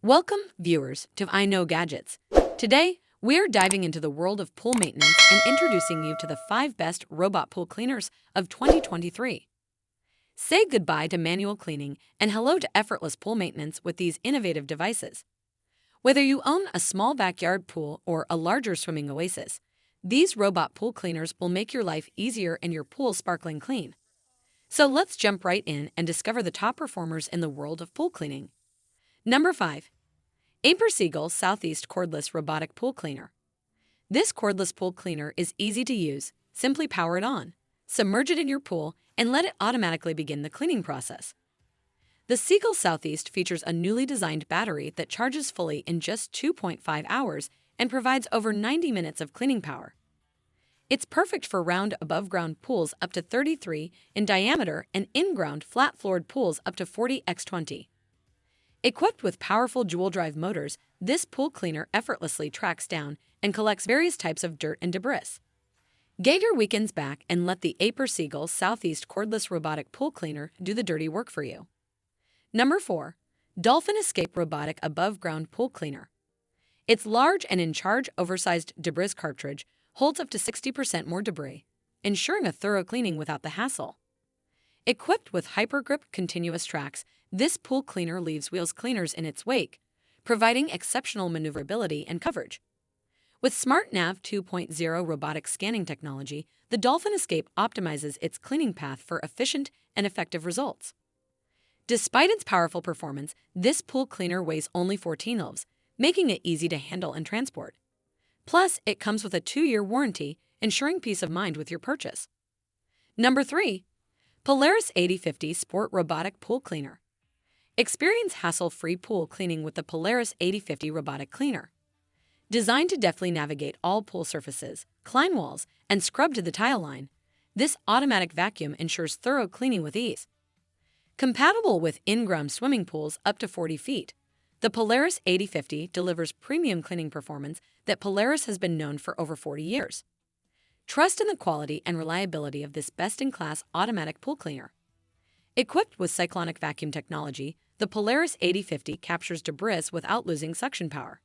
Welcome, viewers, to IKnowGadgets. Today, we're diving into the world of pool maintenance and introducing you to the 5 best robot pool cleaners of 2023. Say goodbye to manual cleaning and hello to effortless pool maintenance with these innovative devices. Whether you own a small backyard pool or a larger swimming oasis, these robot pool cleaners will make your life easier and your pool sparkling clean. So let's jump right in and discover the top performers in the world of pool cleaning. Number 5. AIPER Seagull Southeast Cordless Robotic Pool Cleaner. This cordless pool cleaner is easy to use. Simply power it on, submerge it in your pool, and let it automatically begin the cleaning process. The Seagull Southeast features a newly designed battery that charges fully in just 2.5 hours and provides over 90 minutes of cleaning power. It's perfect for round above-ground pools up to 33 in diameter and in-ground flat-floored pools up to 40x20. Equipped with powerful dual-drive motors, this pool cleaner effortlessly tracks down and collects various types of dirt and debris. Get your weekends back and let the AIPER Seagull Southeast Cordless Robotic Pool Cleaner do the dirty work for you. Number 4. Dolphin Escape Robotic Above-Ground Pool Cleaner. Its large and in-charge oversized debris cartridge holds up to 60% more debris, ensuring a thorough cleaning without the hassle. Equipped with hyper-grip continuous tracks, this pool cleaner leaves wheels cleaners in its wake, providing exceptional maneuverability and coverage. With SmartNav 2.0 robotic scanning technology, the Dolphin Escape optimizes its cleaning path for efficient and effective results. Despite its powerful performance, this pool cleaner weighs only 14 ounces, making it easy to handle and transport. Plus, it comes with a 2-year warranty, ensuring peace of mind with your purchase. Number 3. Polaris 8050 Sport Robotic Pool Cleaner. Experience hassle-free pool cleaning with the Polaris 8050 Robotic Cleaner. Designed to deftly navigate all pool surfaces, climb walls, and scrub to the tile line, this automatic vacuum ensures thorough cleaning with ease. Compatible with in-ground swimming pools up to 40 feet, the Polaris 8050 delivers premium cleaning performance that Polaris has been known for over 40 years. Trust in the quality and reliability of this best-in-class automatic pool cleaner. Equipped with cyclonic vacuum technology, the Polaris 8050 captures debris without losing suction power.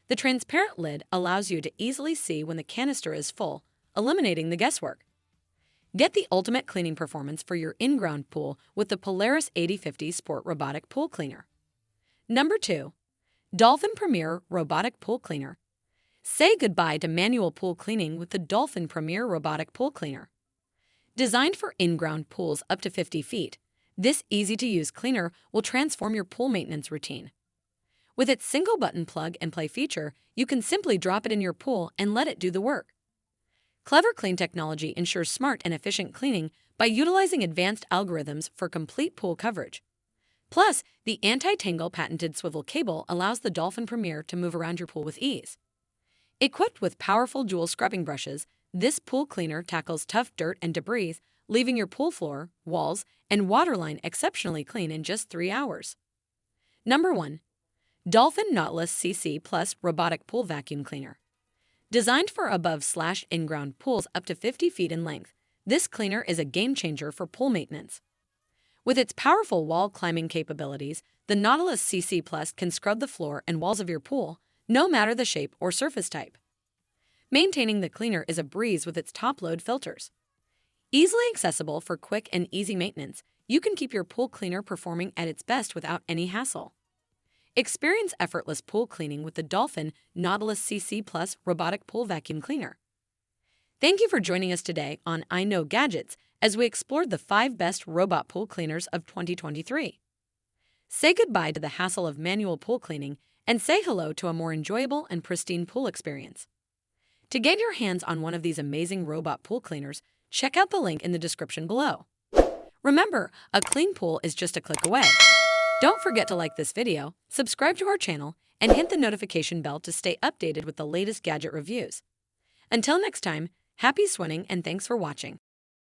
The transparent lid allows you to easily see when the canister is full, eliminating the guesswork. Get the ultimate cleaning performance for your in-ground pool with the Polaris 8050 Sport Robotic Pool Cleaner. Number 2. Dolphin Premier Robotic Pool Cleaner. Say goodbye to manual pool cleaning with the Dolphin Premier Robotic Pool Cleaner. Designed for in-ground pools up to 50 feet, this easy-to-use cleaner will transform your pool maintenance routine. With its single-button plug-and-play feature, you can simply drop it in your pool and let it do the work. Clever Clean technology ensures smart and efficient cleaning by utilizing advanced algorithms for complete pool coverage. Plus, the anti-tangle patented swivel cable allows the Dolphin Premier to move around your pool with ease. Equipped with powerful dual scrubbing brushes, this pool cleaner tackles tough dirt and debris, leaving your pool floor, walls, and waterline exceptionally clean in just 3 hours. Number 1. Dolphin Nautilus CC Plus Robotic Pool Vacuum Cleaner. Designed for above/in-ground pools up to 50 feet in length, this cleaner is a game-changer for pool maintenance. With its powerful wall climbing capabilities, the Nautilus CC Plus can scrub the floor and walls of your pool, no matter the shape or surface type. Maintaining the cleaner is a breeze with its top-load filters. Easily accessible for quick and easy maintenance, you can keep your pool cleaner performing at its best without any hassle. Experience effortless pool cleaning with the Dolphin Nautilus CC Plus Robotic Pool Vacuum Cleaner. Thank you for joining us today on IKnowGadgets as we explored the 5 best robot pool cleaners of 2023. Say goodbye to the hassle of manual pool cleaning and say hello to a more enjoyable and pristine pool experience. To get your hands on one of these amazing robot pool cleaners, check out the link in the description below. Remember, a clean pool is just a click away. Don't forget to like this video, subscribe to our channel, and hit the notification bell to stay updated with the latest gadget reviews. Until next time, happy swimming and thanks for watching.